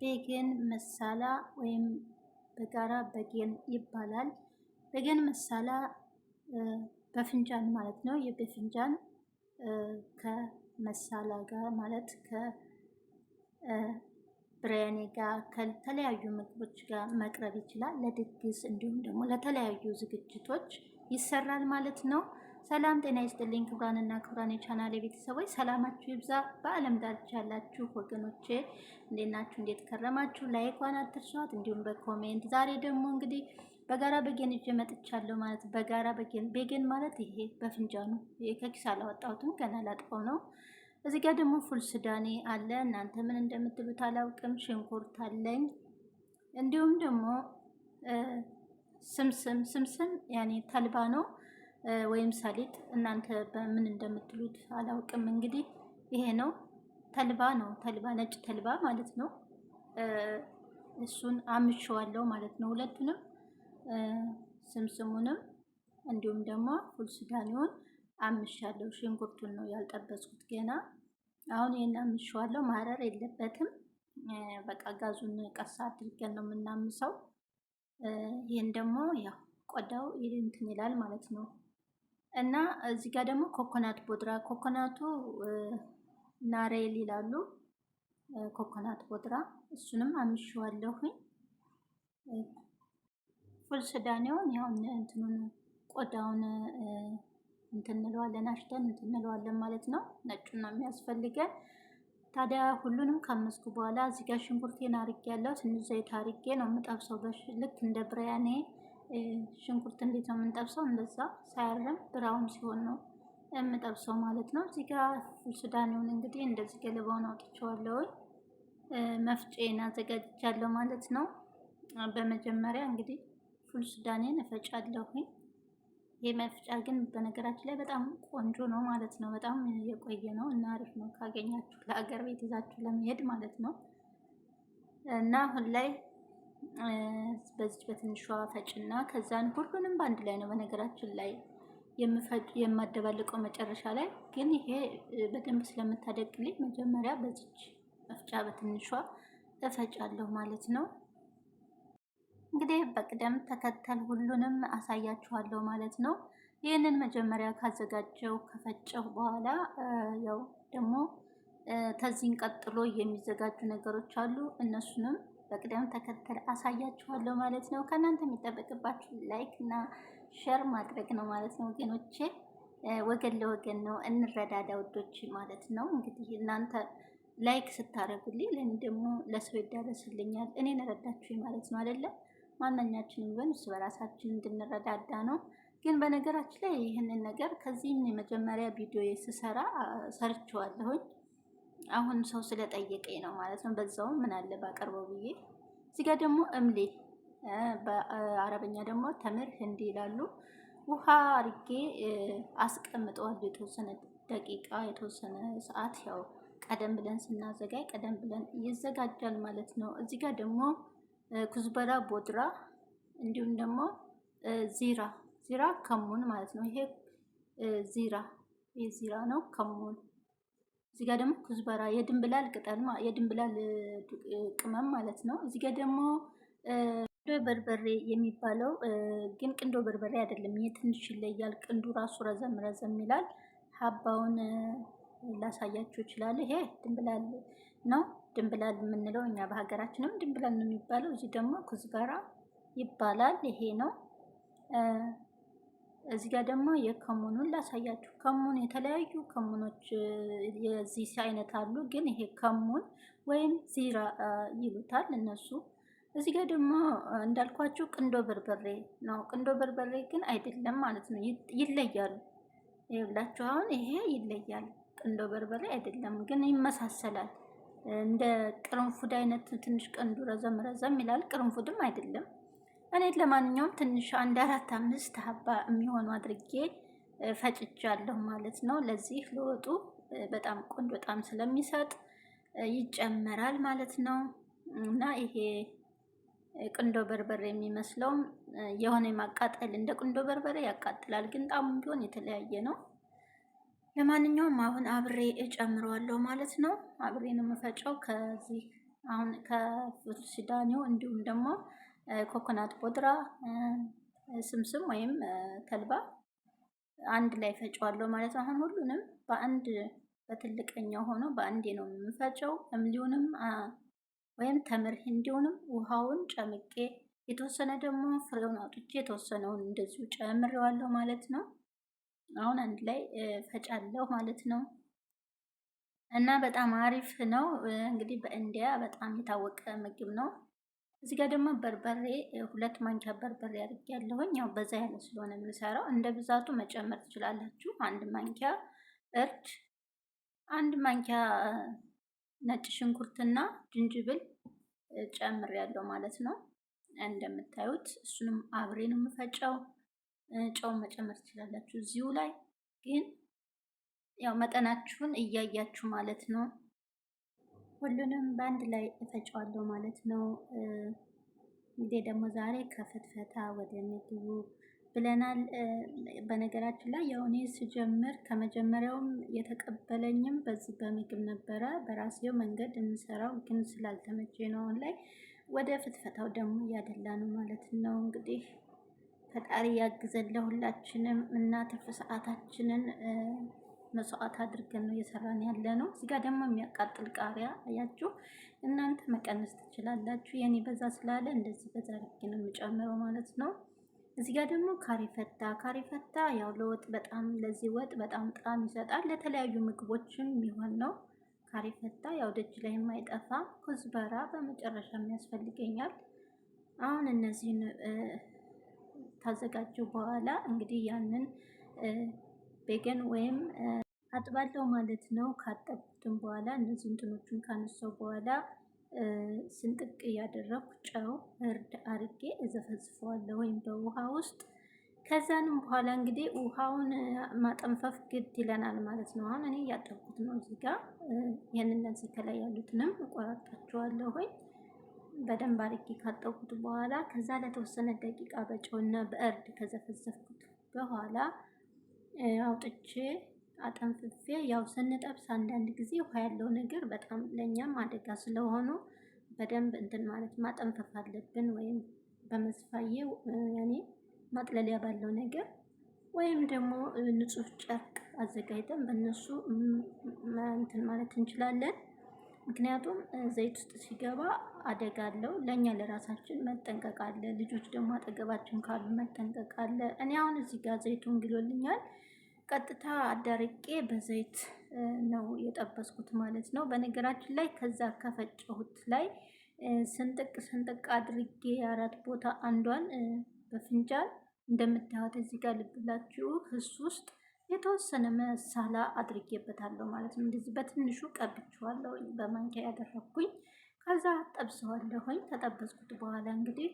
ቤገን መሳላ ወይም በጋራ በጌን ይባላል። ቤገን መሳላ በፍንጃን ማለት ነው። የበፍንጃን ከመሳላ ጋር ማለት ከብሪያኒ ጋር ከተለያዩ ምግቦች ጋር መቅረብ ይችላል። ለድግስ እንዲሁም ደግሞ ለተለያዩ ዝግጅቶች ይሰራል ማለት ነው። ሰላም ጤና ይስጥልኝ ክቡራንና ክቡራን የቻናሌ ቤተሰቦች ሰላማችሁ ይብዛ። በአለም ዳርቻ ያላችሁ ወገኖቼ እንዴት ናችሁ? እንዴት ከረማችሁ? ላይኳን አትርሷት፣ እንዲሁም በኮሜንት ዛሬ ደግሞ እንግዲህ በጋራ በጌን ይዤ መጥቻለሁ ማለት በጋራ ቤገን ማለት ይሄ በፍንጃኑ ከኪስ አላወጣሁትም ገና ላጥፈው ነው። እዚህ ጋር ደግሞ ፉል ሱዳኔ አለ። እናንተ ምን እንደምትሉት አላውቅም። ሽንኩርት አለኝ። እንዲሁም ደግሞ ስምስም ያኔ ተልባ ነው ወይም ሰሊጥ እናንተ በምን እንደምትሉት አላውቅም። እንግዲህ ይሄ ነው ተልባ ነው። ተልባ ነጭ ተልባ ማለት ነው። እሱን አምሸዋለሁ ማለት ነው። ሁለቱንም ስምስሙንም እንዲሁም ደግሞ ፉል ሱዳኔውን አምሻለሁ። ሽንኩርቱን ነው ያልጠበስኩት ገና። አሁን ይሄን አምሸዋለሁ። ማረር የለበትም። በቃ ጋዙን ቀስ አድርገን ነው የምናምሰው። ይሄን ደግሞ ያው ቆዳው እንትን ይላል ማለት ነው። እና እዚህ ጋር ደግሞ ኮኮናት ቦድራ ኮኮናቱ ናሬል ይላሉ። ኮኮናት ቦድራ እሱንም አምሽዋለሁኝ። ፉል ሱዳኔውን ያው እንትኑን ቆዳውን እንትን እንለዋለን አሽተን እንትን እንለዋለን ማለት ነው። ነጩን ነው የሚያስፈልገን። ታዲያ ሁሉንም ካመስኩ በኋላ እዚህ ጋር ሽንኩርቴን አርጌያለሁ። ትንሽ ዘይት አርጌ ነው የምጠብሰው። ልክ እንደ ብሪያኔ ሽንኩርት እንዴት ነው የምንጠብሰው? እንደዛ ሳያርም ብራውን ሲሆን ነው የምጠብሰው ማለት ነው። እዚህ ጋር ፉል ሱዳኔውን እንግዲህ እንደዚህ ገለባውን አውጥቼዋለሁ። መፍጬን አዘጋጅቻለሁ ማለት ነው። በመጀመሪያ እንግዲህ ፉል ሱዳኔን እፈጫለሁኝ። ይሄ መፍጫ ግን በነገራችን ላይ በጣም ቆንጆ ነው ማለት ነው። በጣም የቆየ ነው እና አሪፍ ነው ካገኛችሁ ለአገር ቤት ይዛችሁ ለመሄድ ማለት ነው። እና አሁን ላይ በዚህ በትንሿ ፈጭና ከዛን ሁሉንም በአንድ ላይ ነው በነገራችን ላይ የማደባልቀው መጨረሻ ላይ። ግን ይሄ በደንብ ስለምታደቅልኝ መጀመሪያ በዚች መፍጫ በትንሿ እፈጫለሁ ማለት ነው። እንግዲህ በቅደም ተከተል ሁሉንም አሳያችኋለሁ ማለት ነው። ይህንን መጀመሪያ ካዘጋጀው ከፈጨው በኋላ ያው ደግሞ ከዚህን ቀጥሎ የሚዘጋጁ ነገሮች አሉ። እነሱንም በቅደም ተከተል አሳያችኋለሁ ማለት ነው። ከእናንተ የሚጠበቅባችሁ ላይክ እና ሼር ማድረግ ነው ማለት ነው ወገኖቼ። ወገን ለወገን ነው፣ እንረዳዳ ውዶች ማለት ነው። እንግዲህ እናንተ ላይክ ስታደርጉልኝ ለእኔ ደግሞ ለሰው ይዳረስልኛል፣ እኔን ረዳችሁኝ ማለት ነው አይደለም። ማንኛችንም ቢሆን እርስ በራሳችን እንድንረዳዳ ነው። ግን በነገራችን ላይ ይህንን ነገር ከዚህም የመጀመሪያ ቪዲዮ ስሰራ ሰርቼዋለሁኝ። አሁን ሰው ስለጠየቀኝ ነው ማለት ነው። በዛውም ምን አለ ባቀርበው ብዬ። እዚህ ጋር ደግሞ እምሌ በአረበኛ ደግሞ ተምር ህንዲ ይላሉ። ውሃ አርጌ አስቀምጠዋለሁ የተወሰነ ደቂቃ የተወሰነ ሰዓት። ያው ቀደም ብለን ስናዘጋጅ ቀደም ብለን ይዘጋጃል ማለት ነው። እዚህ ጋር ደግሞ ኩዝበራ ቦድራ እንዲሁም ደግሞ ዚራ ከሙን ማለት ነው። ይሄ ዚራ ነው ከሙን። እዚህ ጋር ደግሞ ኩዝበራ የድንብላል ቅጠል የድንብላል ቅመም ማለት ነው። እዚህ ጋር ደግሞ ቅንዶ በርበሬ የሚባለው ግን ቅንዶ በርበሬ አይደለም። ይሄ ትንሽ ይለያል። ቅንዱ ራሱ ረዘም ይላል። ሀባውን ላሳያችሁ ይችላል። ይሄ ድንብላል ነው። ድንብላል የምንለው እኛ በሀገራችንም ድንብላል ነው የሚባለው። እዚህ ደግሞ ኩዝበራ ይባላል። ይሄ ነው። እዚህ ጋር ደግሞ የከሙኑን ላሳያችሁ። ከሙን የተለያዩ ከሙኖች የዚህ አይነት አሉ። ግን ይሄ ከሙን ወይም ዚራ ይሉታል እነሱ። እዚህ ጋር ደግሞ እንዳልኳችሁ ቅንዶ በርበሬ ነው። ቅንዶ በርበሬ ግን አይደለም ማለት ነው። ይለያሉ። ይብላችሁ አሁን ይሄ ይለያል። ቅንዶ በርበሬ አይደለም ግን ይመሳሰላል። እንደ ቅርንፉድ አይነት ትንሽ ቀንዱ ረዘም ይላል። ቅርንፉድም አይደለም። እኔ ለማንኛውም ትንሽ 1 4 5 ሀባ የሚሆኑ አድርጌ ፈጭቻለሁ ማለት ነው። ለዚህ ለወጡ በጣም ቆንጆ ጣዕም ስለሚሰጥ ይጨመራል ማለት ነው። እና ይሄ ቅንዶ በርበሬ የሚመስለው የሆነ ማቃጠል እንደ ቅንዶ በርበሬ ያቃጥላል፣ ግን ጣዕሙ ቢሆን የተለያየ ነው። ለማንኛውም አሁን አብሬ እጨምረዋለሁ ማለት ነው። አብሬ ነው የምፈጨው። ከዚህ አሁን ከሱዳኒው እንዲሁም ደግሞ ኮኮናት ቦድራ፣ ስምስም ወይም ተልባ አንድ ላይ ፈጨዋለሁ ማለት ነው። አሁን ሁሉንም በአንድ በትልቀኛው ሆኖ በአንዴ ነው የምፈጨው። እምሊውንም ወይም ተምር ሂንዲውንም ውሃውን ጨምቄ የተወሰነ ደግሞ ፍሬውን አውጥቼ የተወሰነውን እንደዚሁ ጨምሬዋለሁ ማለት ነው። አሁን አንድ ላይ ፈጫለሁ ማለት ነው እና በጣም አሪፍ ነው። እንግዲህ በኢንዲያ በጣም የታወቀ ምግብ ነው። እዚህ ጋር ደግሞ በርበሬ 2 ማንኪያ በርበሬ አድርጌያለሁኝ። ያው በዛ ያለ ስለሆነ የምሰራው እንደ ብዛቱ መጨመር ትችላላችሁ። 1 ማንኪያ እርድ፣ 1 ማንኪያ ነጭ ሽንኩርትና ዝንጅብል ጨምሬያለሁ ማለት ነው። እንደምታዩት እሱንም አብሬ ነው የምፈጨው። ጨው መጨመር ትችላላችሁ እዚሁ ላይ ግን ያው መጠናችሁን እያያችሁ ማለት ነው። ሁሉንም በአንድ ላይ እፈጨዋለሁ ማለት ነው። እንግዲህ ደግሞ ዛሬ ከፍትፈታ ወደ ምግቡ ብለናል። በነገራችን ላይ ያው እኔ ስጀምር ከመጀመሪያውም የተቀበለኝም በዚህ በምግብ ነበረ። በራሴው መንገድ የምሰራው ግን ስላልተመቼ ነው አሁን ላይ ወደ ፍትፈታው ደግሞ እያደላ ነው ማለት ነው። እንግዲህ ፈጣሪ ያግዘን ለሁላችንም እና ትርፍ ሰዓታችንን መስዋዕት አድርገን ነው እየሰራን ያለ ነው። እዚህ ጋር ደግሞ የሚያቃጥል ቃሪያ አያችሁ፣ እናንተ መቀነስ ትችላላችሁ። የኔ በዛ ስላለ እንደዚህ በዛ አድርጌ ነው የምጨምረው ማለት ነው። እዚህ ጋር ደግሞ ካሪፈታ፣ ካሪፈታ ያው ለወጥ በጣም ለዚህ ወጥ በጣም ጣዕም ይሰጣል። ለተለያዩ ምግቦችም የሚሆን ነው። ካሪፈታ ያው ደጅ ላይ የማይጠፋ ኩዝበራ በመጨረሻ ያስፈልገኛል። አሁን እነዚህን ታዘጋጀው በኋላ እንግዲህ ያንን ቤገን ወይም አጥባለሁ ማለት ነው። ካጠብኩትም በኋላ እነዚህ እንትኖቹን ካነሳው በኋላ ስንጥቅ እያደረኩ ጨው እርድ አርጌ እዘፈዝፈዋለሁ ወይም በውሃ ውስጥ። ከዛንም በኋላ እንግዲህ ውሃውን ማጠንፈፍ ግድ ይለናል ማለት ነው። አሁን እኔ እያጠብኩት ነው እዚህ ጋር እነዚህ ከላይ ያሉትንም እቆራርጣቸዋለሁ ወይ በደንብ አርጌ ካጠብኩት በኋላ ከዛ ለተወሰነ ደቂቃ በጨውና በእርድ ከዘፈዘፍኩት በኋላ አውጥቼ አጠንፍፌ ያው ስንጠብስ አንዳንድ ጊዜ ውሃ ያለው ነገር በጣም ለኛም አደጋ ስለሆኑ በደንብ እንትን ማለት ማጠንፈፍ አለብን። ወይም በመስፋዬው ያኔ ማጥለሊያ ባለው ነገር ወይም ደግሞ ንጹህ ጨርቅ አዘጋጅተን በእነሱ እንትን ማለት እንችላለን። ምክንያቱም ዘይት ውስጥ ሲገባ አደጋ አለው። ለኛ ለራሳችን መጠንቀቅ አለ። ልጆች ደግሞ አጠገባችን ካሉ መጠንቀቅ አለ። እኔ አሁን እዚህ ጋር ዘይቱን ግሎልኛል። ቀጥታ አዳርቄ በዘይት ነው የጠበስኩት ማለት ነው። በነገራችን ላይ ከዛ ከፈጨሁት ላይ ስንጥቅ ስንጥቅ አድርጌ 4 ቦታ አንዷን በፍንጃል እንደምታዩት እዚህ ጋር ልብ ብላችሁ እሱ ውስጥ የተወሰነ መሳላ አድርጌበታለሁ ማለት ነው። እንደዚህ በትንሹ ቀብቼዋለሁ በማንኪያ ያደረኩኝ። ከዛ ጠብሰዋለሁኝ። ከጠበስኩት በኋላ እንግዲህ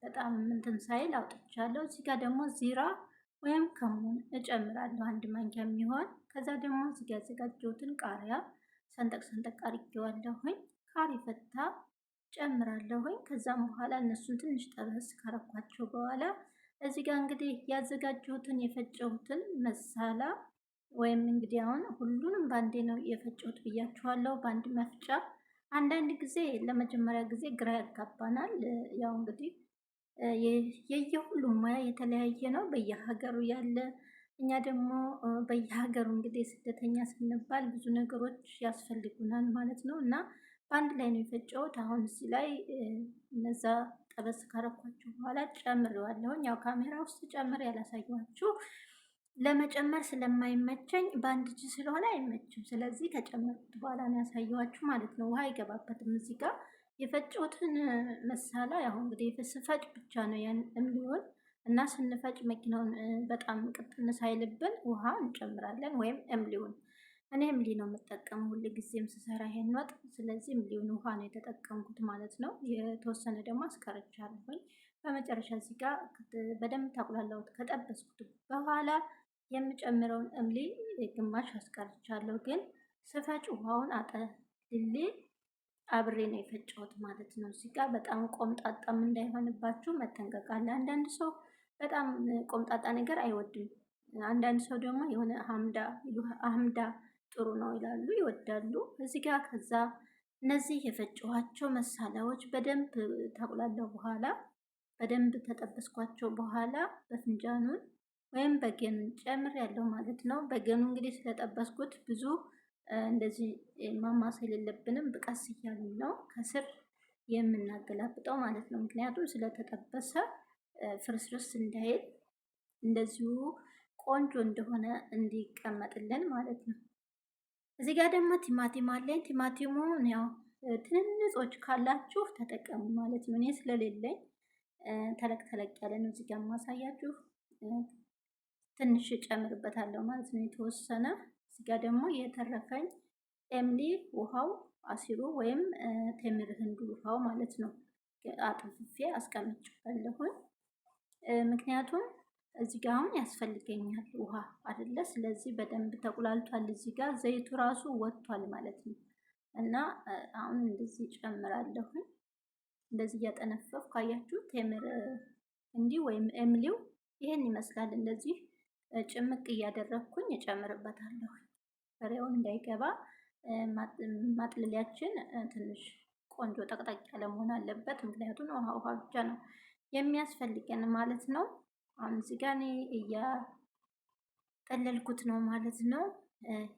በጣም እንትን ሳይል አውጥቻለሁ። እዚህ ጋር ደግሞ ዚራ ወይም ከሙን እጨምራለሁ 1 ማንኪያ የሚሆን። ከዛ ደግሞ እዚህ ጋር ያዘጋጀሁትን ቃሪያ ሰንጠቅ ሰንጠቅ አድርጌዋለሁኝ። ካሪፈታ ጨምራለሁኝ። ከዛም በኋላ እነሱን ትንሽ ጠበስ ካረኳቸው በኋላ እዚህ ጋር እንግዲህ ያዘጋጀሁትን የፈጨሁትን መሳላ ወይም እንግዲህ አሁን ሁሉንም ባንዴ ነው የፈጨሁት ብያችኋለሁ፣ በአንድ መፍጫ። አንዳንድ ጊዜ ለመጀመሪያ ጊዜ ግራ ያጋባናል። ያው እንግዲህ የየሁሉም ሙያ የተለያየ ነው በየሀገሩ ያለ። እኛ ደግሞ በየሀገሩ እንግዲህ ስደተኛ ስንባል ብዙ ነገሮች ያስፈልጉናል ማለት ነው እና በአንድ ላይ ነው የፈጨሁት። አሁን እዚህ ላይ እነዛ ጠበስ ካረኳችሁ በኋላ ጨምሬዋለሁኝ። ያው ካሜራ ውስጥ ጨምሬ ያላሳየኋችሁ ለመጨመር ስለማይመቸኝ በአንድ እጅ ስለሆነ አይመችም። ስለዚህ ከጨመርኩት በኋላ ነው ያሳየኋችሁ ማለት ነው። ውሃ አይገባበትም እዚህ ጋር የፈጨሁትን መሳላ። ያው እንግዲህ ስፈጭ ብቻ ነው ያን እምሊውን እና ስንፈጭ መኪናውን በጣም ቅጥን ሳይልብን ውሃ እንጨምራለን ወይም እምሊውን። እኔ እምሊ ነው የምጠቀመው ሁሉ ጊዜም ስሰራ ይሄን ወጥ። ስለዚህ እምሊውን ውሃ ነው የተጠቀምኩት ማለት ነው። የተወሰነ ደግሞ አስቀርቻለሁኝ። በመጨረሻ እዚህ ጋር በደንብ ታቁላላሁት ከጠበስኩት በኋላ የምጨምረውን እምሊ ግማሽ አስቀርቻለሁ። ግን ስፈጭ ውሃውን አጠልሌ አብሬ ነው የፈጨሁት ማለት ነው። እዚህ ጋር በጣም ቆምጣጣም እንዳይሆንባችሁ መጠንቀቅ አለ። አንዳንድ ሰው በጣም ቆምጣጣ ነገር አይወድም። አንዳንድ ሰው ደግሞ የሆነ አህምዳ ጥሩ ነው ይላሉ፣ ይወዳሉ። እዚህ ጋር ከዛ እነዚህ የፈጨኋቸው መሳሪያዎች በደንብ ታቁላለሁ በኋላ በደንብ ተጠበስኳቸው በኋላ በፍንጃኑን ወይም በጌኑን ጨምር ያለው ማለት ነው። በጌኑ እንግዲህ ስለጠበስኩት ብዙ እንደዚህ ማማሰል የለብንም። ብቃስ እያልን ነው ከስር የምናገላብጠው ማለት ነው። ምክንያቱም ስለተጠበሰ ፍርስርስ እንዳይል እንደዚሁ ቆንጆ እንደሆነ እንዲቀመጥልን ማለት ነው። እዚህ ጋር ደግሞ ቲማቲም አለኝ። ቲማቲሙን ያው ትንንጾች ካላችሁ ተጠቀሙ ማለት ነው። እኔ ስለሌለኝ ተለቅ ተለቅ ያለ ነው እዚህ ጋር ማሳያችሁ። ትንሽ ጨምርበታለሁ ማለት ነው የተወሰነ። እዚህ ጋር ደግሞ የተረፈኝ ኤምሊ ውሃው አሲሩ ወይም ቴምር ህንዱ ውሃው ማለት ነው አጥፍፌ አስቀምጬዋለሁኝ። ምክንያቱም እዚህ ጋር አሁን ያስፈልገኛል ውሃ አይደለ? ስለዚህ በደንብ ተቁላልቷል። እዚህ ጋር ዘይቱ ራሱ ወጥቷል ማለት ነው። እና አሁን እንደዚህ ጨምራለሁኝ። እንደዚህ እያጠነፈፍ ካያችሁ ቴምር እንዲህ ወይም ኤምሊው ይሄን ይመስላል። እንደዚህ ጭምቅ እያደረግኩኝ እጨምርበታለሁ። ፍሬውን እንዳይገባ ማጥለሊያችን ትንሽ ቆንጆ ጠቅጠቅ ያለ መሆን አለበት። ምክንያቱም ውሃ ውሃ ብቻ ነው የሚያስፈልገን ማለት ነው። አሁን እዚህ ጋር እኔ እያጠለልኩት ነው ማለት ነው።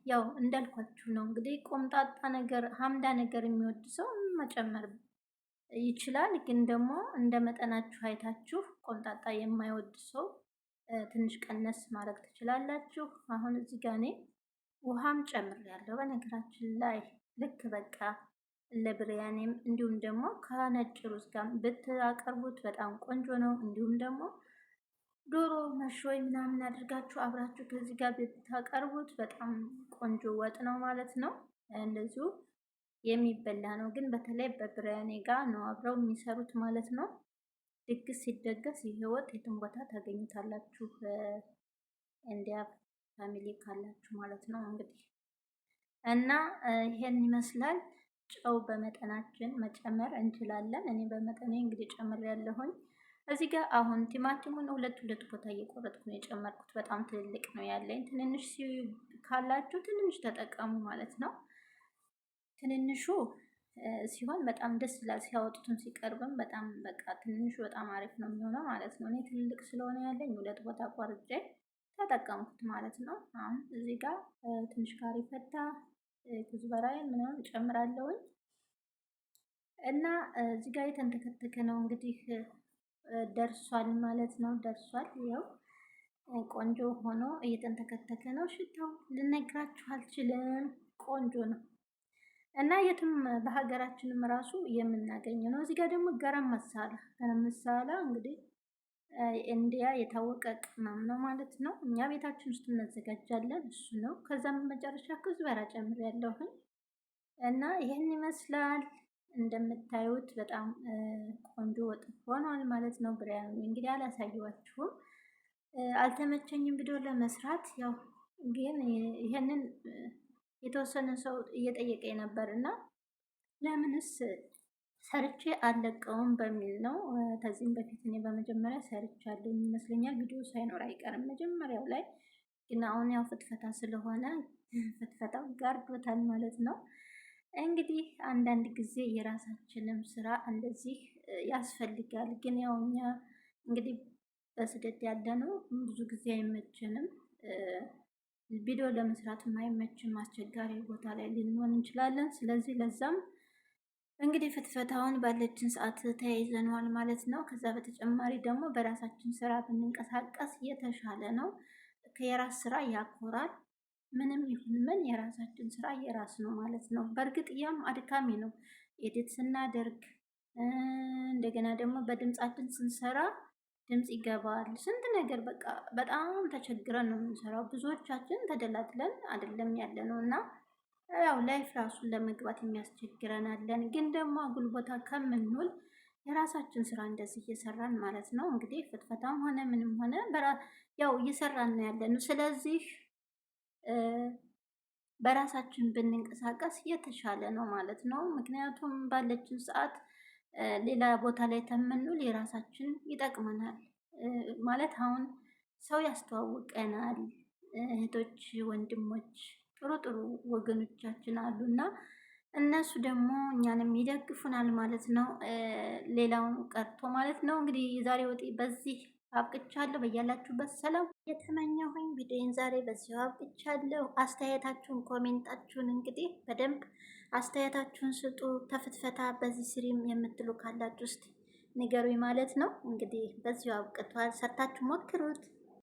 ያው እንዳልኳችሁ ነው እንግዲህ ቆምጣጣ ነገር ሀምዳ ነገር የሚወድ ሰው መጨመር ይችላል። ግን ደግሞ እንደ መጠናችሁ አይታችሁ ቆምጣጣ የማይወድ ሰው ትንሽ ቀነስ ማድረግ ትችላላችሁ። አሁን እዚህ ጋር እኔ ውሃም ጨምሬያለሁ። በነገራችን ላይ ልክ በቃ ለብርያኔም እንዲሁም ደግሞ ከነጭ ሩዝ ጋር ብታቀርቡት በጣም ቆንጆ ነው። እንዲሁም ደግሞ ዶሮ መሾይ ምናምን አድርጋችሁ አብራችሁ ከዚህ ጋር ብታቀርቡት በጣም ቆንጆ ወጥ ነው ማለት ነው። እንደዚሁ የሚበላ ነው። ግን በተለይ በብርያኔ ጋር ነው አብረው የሚሰሩት ማለት ነው። ድግስ ሲደገስ ይሄ ወጥ የትም ቦታ ታገኙታላችሁ። እንዲያ ፋሚሊ ካላችሁ ማለት ነው እንግዲህ እና ይሄን ይመስላል። ጨው በመጠናችን መጨመር እንችላለን። እኔ በመጠኔ እንግዲህ ጨምር ያለሁኝ። እዚህ ጋር አሁን ቲማቲሙን ሁለት ቦታ እየቆረጥኩ ነው የጨመርኩት። በጣም ትልልቅ ነው ያለኝ። ትንንሽ ካላችሁ ትንንሽ ተጠቀሙ ማለት ነው። ትንንሹ ሲሆን በጣም ደስ ይላል። ሲያወጡትም ሲቀርብም በጣም በቃ ትንሹ በጣም አሪፍ ነው የሚሆነው ማለት ነው። እኔ ትልልቅ ስለሆነ ያለኝ ሁለት ቦታ ቆርጬ ተጠቀምኩት ማለት ነው። አሁን እዚህ ጋር ትንሽ ካሪ ፈታ ኩዝበራዬን ምናምን ጨምራለሁኝ እና እዚህ ጋር የተንተከተከ ነው እንግዲህ ደርሷል ማለት ነው። ደርሷል። ያው ቆንጆ ሆኖ እየተንተከተከ ነው። ሽታው ልነግራችሁ አልችልም። ቆንጆ ነው እና የትም በሀገራችንም ራሱ የምናገኘው ነው። እዚህ ጋር ደግሞ ገረም መሳላ እንግዲህ ኢንዲያ የታወቀ ቅመም ነው ማለት ነው። እኛ ቤታችን ውስጥ እናዘጋጃለን። እሱ ነው። ከዛም መጨረሻ ኩዝበራ ጨምሬያለሁኝ እና ይሄን ይመስላል። እንደምታዩት በጣም ቆንጆ ወጥ ሆኗል ማለት ነው። ብርያኒ እንግዲህ አላሳየዋችሁም፣ አልተመቸኝም ቪዲዮ ለመስራት። ያው ግን ይሄንን የተወሰነ ሰው እየጠየቀኝ ነበር እና ለምንስ ሰርቼ አለቀውም በሚል ነው። ከዚህም በፊት እኔ በመጀመሪያ ሰርቻለሁ ይመስለኛል። ቪዲዮ ሳይኖር አይቀርም መጀመሪያው ላይ። ግን አሁን ያው ፍትፈታ ስለሆነ ፍትፈታው ጋርዶታል ማለት ነው። እንግዲህ አንዳንድ ጊዜ የራሳችንም ስራ እንደዚህ ያስፈልጋል። ግን ያው እኛ እንግዲህ በስደት ያለ ነው ብዙ ጊዜ አይመችንም። ቪዲዮ ለመስራት አይመችም። አስቸጋሪ ቦታ ላይ ልንሆን እንችላለን። ስለዚህ ለዛም እንግዲህ ፍትፈታውን ባለችን ሰዓት ተያይዘነዋል ማለት ነው። ከዛ በተጨማሪ ደግሞ በራሳችን ስራ ብንንቀሳቀስ የተሻለ ነው። የራስ ስራ ያኮራል። ምንም ይሁን ምን የራሳችን ስራ የራስ ነው ማለት ነው። በእርግጥ ያም አድካሚ ነው። ኤዲት ስናደርግ እንደገና ደግሞ በድምጻችን ስንሰራ ድምጽ ይገባል። ስንት ነገር በቃ በጣም ተቸግረን ነው የምንሰራው። ብዙዎቻችን ተደላድለን አይደለም ያለ ነው እና ያው ላይፍ ራሱን ለመግባት የሚያስቸግረን አለን። ግን ደግሞ አጉል ቦታ ከምንውል የራሳችን ስራ እንደዚህ እየሰራን ማለት ነው። እንግዲህ ፍትፈታም ሆነ ምንም ሆነ ያው እየሰራን ነው ያለነው። ስለዚህ በራሳችን ብንንቀሳቀስ የተሻለ ነው ማለት ነው። ምክንያቱም ባለችን ሰዓት ሌላ ቦታ ላይ ተምንውል የራሳችን ይጠቅመናል ማለት አሁን ሰው ያስተዋውቀናል። እህቶች፣ ወንድሞች ጥሩ ጥሩ ወገኖቻችን አሉና እነሱ ደግሞ እኛንም ይደግፉናል ማለት ነው። ሌላውን ቀርቶ ማለት ነው። እንግዲህ የዛሬ ወጤ በዚህ አብቅቻለሁ። በያላችሁበት ሰላም የተመኘሁኝ ቪዲዮን ዛሬ በዚሁ አብቅቻለሁ። አስተያየታችሁን ኮሜንታችሁን እንግዲህ በደንብ አስተያየታችሁን ስጡ። ተፍትፈታ በዚህ ስሪም የምትሉ ካላችሁ ውስጥ ንገሩኝ ማለት ነው። እንግዲህ በዚሁ አብቅቷል። ሰርታችሁ ሞክሩት።